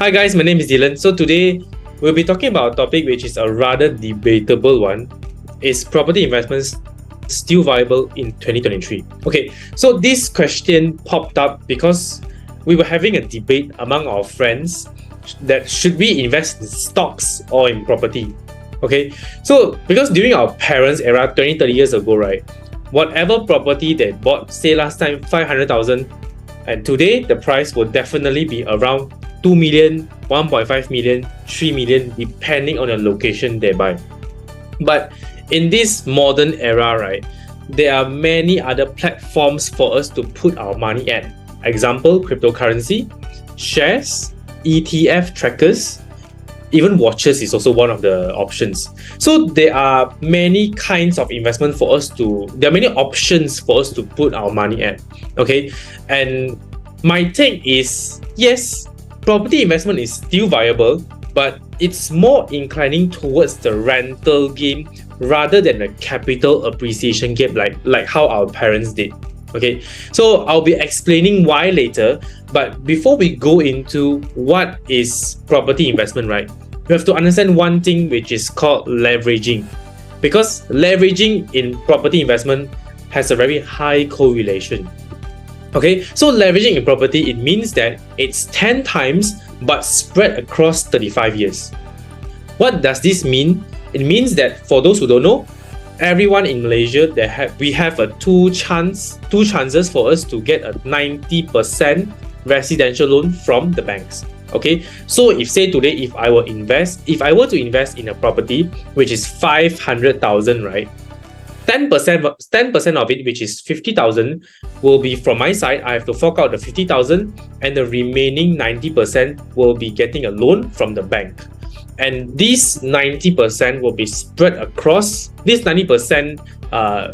Hi guys, my name is Dylan. So today we'll be talking about a topic which is a rather debatable one. Is property investments still viable in 2023? Okay, so this question popped up because we were having a debate among our friends that should we invest in stocks or in property? Okay, so because during our parents' era, 20, 30 years ago, right, whatever property they bought, say last time 500,000, and today the price will definitely be around 2 million, 1.5 million, 3 million, depending on the location they buy. But in this modern era, right, there are many other platforms for us to put our money at. Example, cryptocurrency, shares, ETF trackers, even watches is also one of the options. So there are many kinds of investment for us to, there are many options for us to put our money at. Okay, and my take is yes, property investment is still viable, but it's more inclining towards the rental game rather than the capital appreciation game like how our parents did. Okay, so I'll be explaining why later, but before we go into what is property investment, right, you have to understand one thing which is called leveraging, because leveraging in property investment has a very high correlation. Okay, so leveraging in property, it means that it's 10 times but spread across 35 years. What does this mean? It means that for those who don't know, everyone in Malaysia, we have two chances for us to get a 90% residential loan from the banks. Okay, so if say today, if I were to invest in a property which is 500,000, right, 10% of it, which is 50,000, will be from my side. I have to fork out the 50,000, and the remaining 90% will be getting a loan from the bank. And this 90% will be spread across, this 90%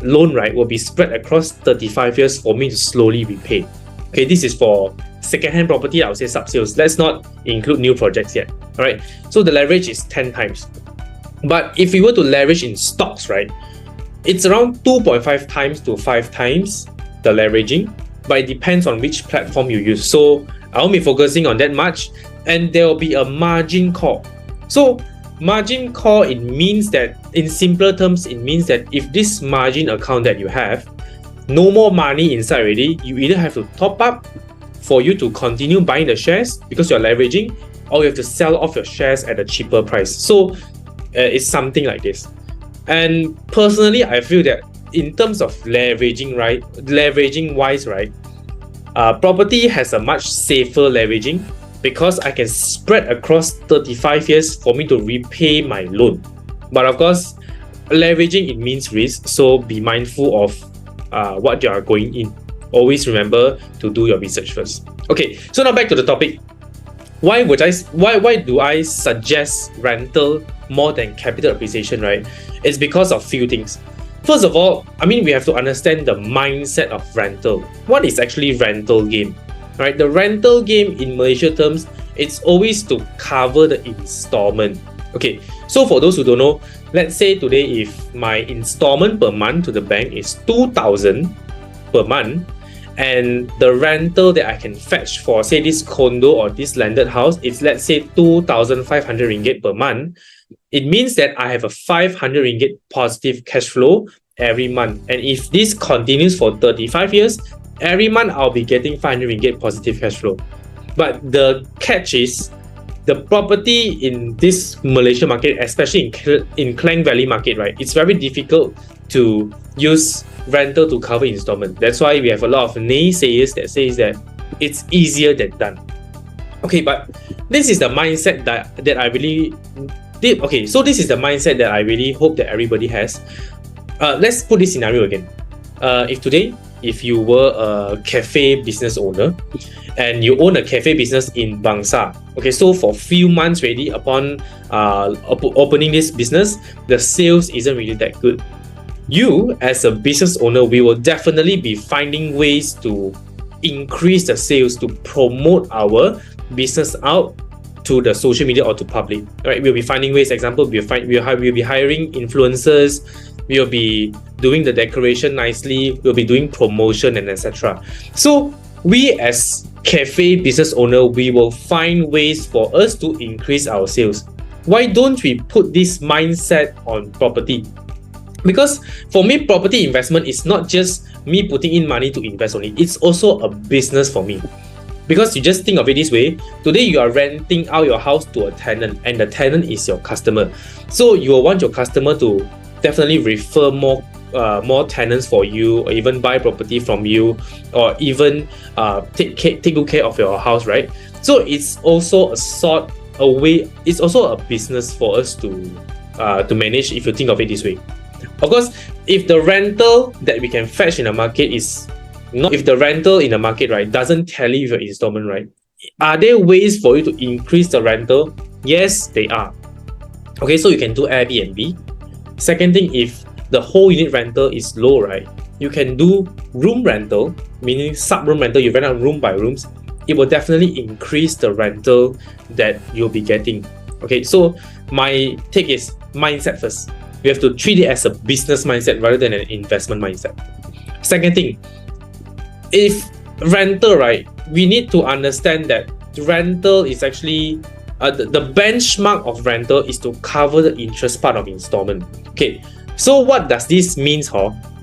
loan, right, will be spread across 35 years for me to slowly repay. Okay, this is for second-hand property, I would say sub-sales. Let's not include new projects yet. All right, so the leverage is 10 times. But if we were to leverage in stocks, right, it's around 2.5 times to 5 times the leveraging, but it depends on which platform you use. So I won't be focusing on that much, and there will be a margin call. So margin call, it means that, in simpler terms, it means that if this margin account that you have, no more money inside already, you either have to top up for you to continue buying the shares because you're leveraging, or you have to sell off your shares at a cheaper price. So it's something like this. And personally, I feel that in terms of leveraging, right, leveraging-wise, right, property has a much safer leveraging because I can spread across 35 years for me to repay my loan. But of course, leveraging, it means risk, so be mindful of what you are going in. Always remember to do your research first. Okay, so now back to the topic. Why do I suggest rental more than capital appreciation, right? It's because of few things. First of all, we have to understand the mindset of rental. What is actually rental game? Right? The rental game in Malaysia terms, it's always to cover the installment. Okay, so for those who don't know, let's say today if my installment per month to the bank is 2,000 per month, and the rental that I can fetch for, say, this condo or this landed house, it's, let's say, 2,500 ringgit per month. It means that I have a 500 ringgit positive cash flow every month. And if this continues for 35 years, every month I'll be getting 500 ringgit positive cash flow. But the catch is, the property in this Malaysia market, especially in Klang Valley market, right, it's very difficult to use rental to cover installment. That's why we have a lot of naysayers that says that it's easier than done. Okay, but this is the mindset that I really did. Okay, so this is the mindset that I really hope that everybody has. Let's put this scenario again. If you were a cafe business owner and you own a cafe business in Bangsa, okay, so for few months already upon opening this business, the sales isn't really that good. You as a business owner, we will definitely be finding ways to increase the sales, to promote our business out to the social media or to public. Right? We'll be finding ways. Example, we'll be hiring influencers. We'll be doing the decoration nicely. We'll be doing promotion and etc. So we as cafe business owner, we will find ways for us to increase our sales. Why don't we put this mindset on property? Because for me, property investment is not just me putting in money to invest only. It's also a business for me. Because you just think of it this way, today you are renting out your house to a tenant and the tenant is your customer. So you will want your customer to definitely refer more tenants for you, or even buy property from you, or even take good care of your house, right? So it's also it's also a business for us to manage, if you think of it this way. Of course, if the rental that we can fetch in the market is not, if the rental in the market, right, doesn't tally with your installment, right, are there ways for you to increase the rental? Yes, they are. Okay, so you can do Airbnb. Second thing, if the whole unit rental is low, right, you can do room rental, meaning sub-room rental. You rent out room by rooms. It will definitely increase the rental that you'll be getting. Okay, so my take is mindset first. We have to treat it as a business mindset rather than an investment mindset. Second thing, if rental, right, we need to understand that rental is actually the benchmark of rental is to cover the interest part of installment. Okay, so what does this mean?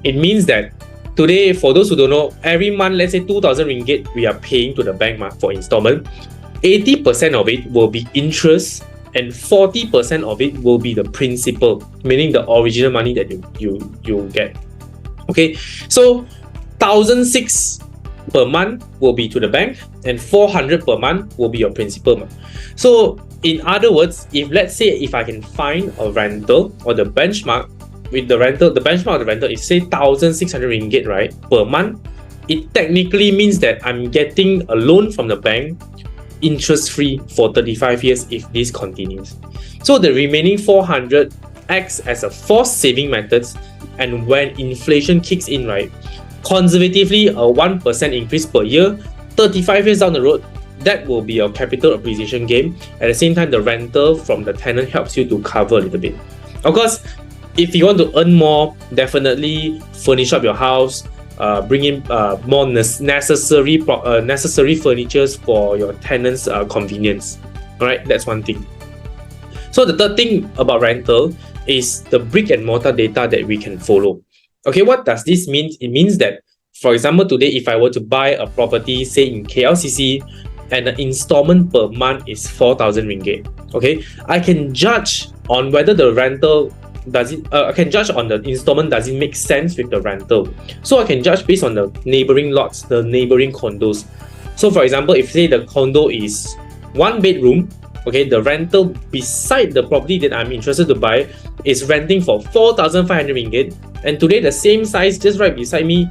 It means that today, for those who don't know, every month, let's say 2,000 ringgit we are paying to the bank for installment. 80% of it will be interest and 40% of it will be the principal, meaning the original money that you get. Okay, so 1,600 per month will be to the bank and 400 per month will be your principal. So in other words, if let's say if I can find a rental, or the benchmark with the rental, the benchmark of the rental is say 1,600 ringgit, right, per month, it technically means that I'm getting a loan from the bank interest-free for 35 years if this continues. So the remaining 400 acts as a forced saving methods, and when inflation kicks in, right, conservatively a 1% increase per year, 35 years down the road, that will be your capital appreciation gain. At the same time, the rental from the tenant helps you to cover a little bit. Of course, if you want to earn more, definitely furnish up your house, bring in more necessary furnitures for your tenants' convenience. All right, that's one thing. So the third thing about rental is the brick and mortar data that we can follow. Okay, what does this mean? It means that, for example, today if I were to buy a property, say in KLCC, and the installment per month is 4,000 ringgit. Okay, I can judge on whether the rental I can judge on the installment does it make sense with the rental. So I can judge based on the neighboring lots, the neighboring condos. So for example, if say the condo is 1 bedroom, okay, the rental beside the property that I'm interested to buy is renting for 4,500 ringgit, and today the same size just right beside me,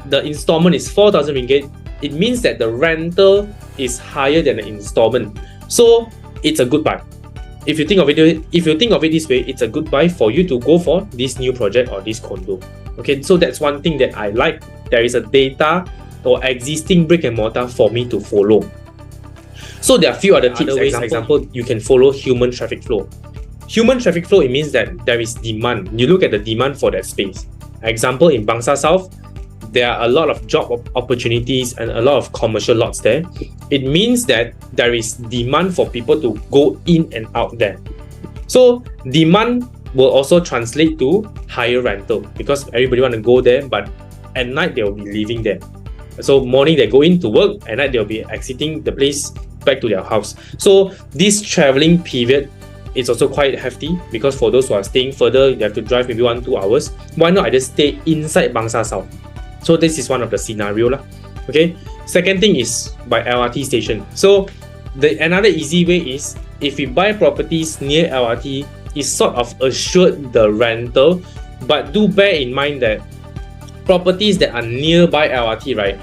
the installment is 4,000 ringgit. It means that the rental is higher than the installment. So it's a good buy. If you think of it this way, it's a good buy for you to go for this new project or this condo. Okay, so that's one thing that I like. There is a data or existing brick and mortar for me to follow. So there are a few other tips. For example, you can follow human traffic flow. Human traffic flow, it means that there is demand. You look at the demand for that space. Example, in Bangsar South, there are a lot of job opportunities and a lot of commercial lots there. It means that there is demand for people to go in and out there. So demand will also translate to higher rental because everybody want to go there, but at night they will be leaving there. So morning they go in to work, at night they'll be exiting the place back to their house. So this traveling period is also quite hefty because for those who are staying further, you have to drive maybe 1-2 hours. Why not I just stay inside Bangsar South? So this is one of the scenario lah. Okay. Second thing is by LRT station. So another easy way is if we buy properties near LRT, it's sort of assured the rental, but do bear in mind that properties that are nearby LRT, right?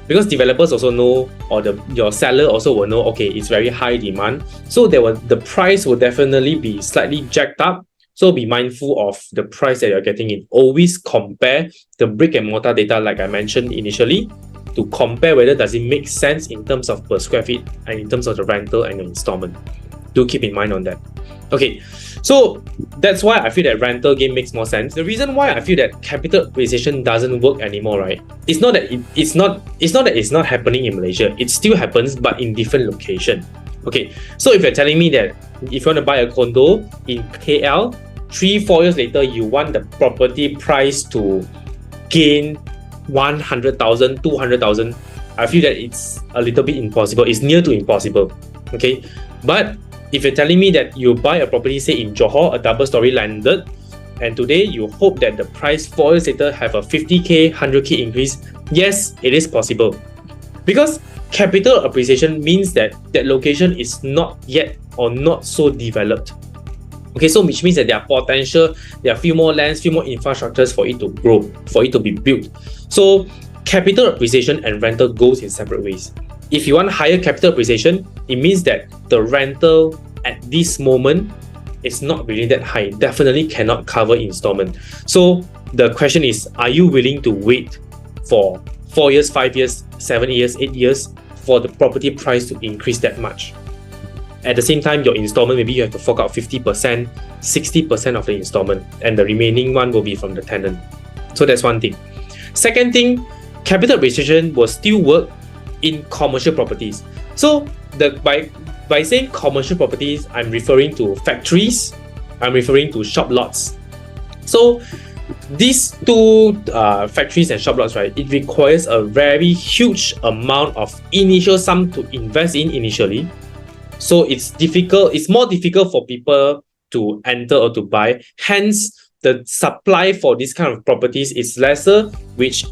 Because developers also know, or your seller also will know, okay, it's very high demand. So the price will definitely be slightly jacked up. So be mindful of the price that you're getting in. Always compare the brick and mortar data like I mentioned initially to compare whether does it make sense in terms of per square feet and in terms of the rental and the installment. Do keep in mind on that. Okay, so that's why I feel that rental game makes more sense. The reason why I feel that capital appreciation doesn't work anymore, right? It's not that it's not happening in Malaysia. It still happens, but in different location. Okay, so if you're telling me that if you want to buy a condo in KL, 3-4 years later, you want the property price to gain 100,000, 200,000, I feel that it's a little bit impossible. It's near to impossible. Okay, but if you're telling me that you buy a property, say in Johor, a double-story landed, and today you hope that the price 4 years later have a 50k, 100k increase, yes, it is possible. Because capital appreciation means that that location is not yet or not so developed. Okay, so which means that there are potential, there are few more lands, few more infrastructures for it to grow, for it to be built. So capital appreciation and rental goes in separate ways. If you want higher capital appreciation, it means that the rental at this moment is not really that high. Definitely cannot cover installment. So the question is, are you willing to wait for 4 years, 5 years, 7 years, 8 years for the property price to increase that much? At the same time, your installment, maybe you have to fork out 50%, 60% of the installment, and the remaining one will be from the tenant. So that's one thing. Second thing, capital appreciation will still work in commercial properties. So by saying commercial properties, I'm referring to factories, I'm referring to shop lots. So these two factories and shop lots, right, it requires a very huge amount of initial sum to invest in initially. So it's more difficult for people to enter or to buy. Hence, the supply for this kind of properties is lesser, which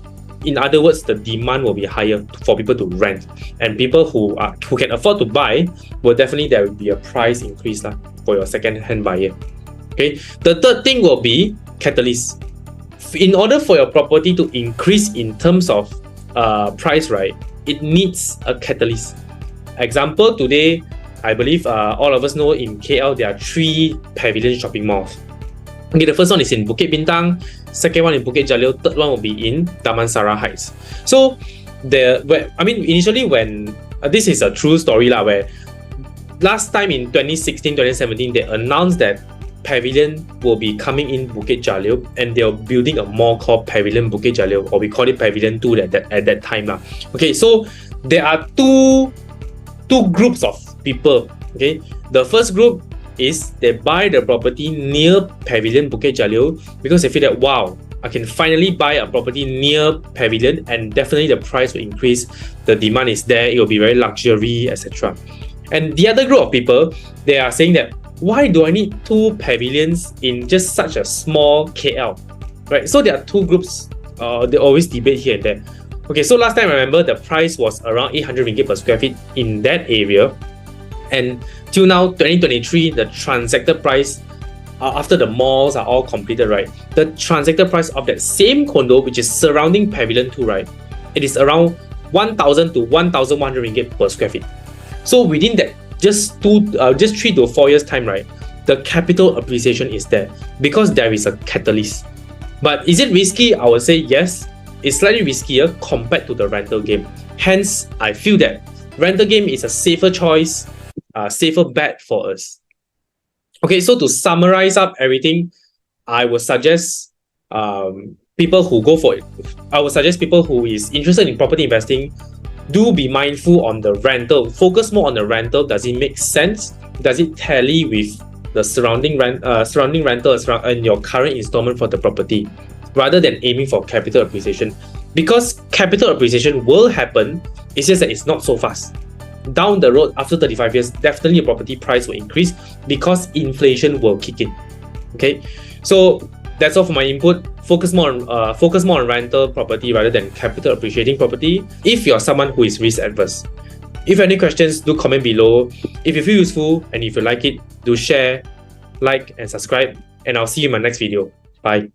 in other words, the demand will be higher for people to rent, and people who can afford to buy will definitely, there will be a price increase for your second-hand buyer. Okay, the third thing will be catalyst. In order for your property to increase in terms of price, right, it needs a catalyst. Example, today, I believe all of us know in KL there are 3 pavilion shopping malls. Okay, the first one is in Bukit Bintang, second one in Bukit Jalil, third one will be in Damansara Heights. So, initially when this is a true story where last time in 2016, 2017, they announced that Pavilion will be coming in Bukit Jalil, and they're building a mall called Pavilion Bukit Jalil, or we call it Pavilion 2 at that time. Okay, so there are two groups of people. Okay, the first group is they buy the property near Pavilion Bukit Jalil because they feel that, wow, I can finally buy a property near Pavilion, and definitely the price will increase, the demand is there, it will be very luxury, etc. And the other group of people, they are saying that, why do I need 2 pavilions in just such a small KL? Right? So there are two groups, they always debate here and there. Okay, so last time I remember the price was around 800 ringgit per square feet in that area. And till now, 2023, the transacted price, after the malls are all completed, right, the transacted price of that same condo, which is surrounding Pavilion 2, right, it is around 1,000 to 1,100 ringgit per square feet. So within that, just 3 to 4 years time, right, the capital appreciation is there because there is a catalyst. But is it risky? I would say yes. It's slightly riskier compared to the rental game. Hence, I feel that rental game is a safer choice, safer bet for us. Okay, so to summarize up everything, I would suggest people who go for it. I would suggest people who is interested in property investing, do be mindful on the rental. Focus more on the rental. Does it make sense? Does it tally with the surrounding rental and your current installment for the property, rather than aiming for capital appreciation? Because capital appreciation will happen, it's just that it's not so fast. Down the road, after 35 years, definitely your property price will increase because inflation will kick in. Okay, so that's all for my input. Focus more on rental property rather than capital appreciating property if you're someone who is risk adverse. If you have any questions, do comment below. If you feel useful and if you like it, do share, like and subscribe, and I'll see you in my next video. Bye.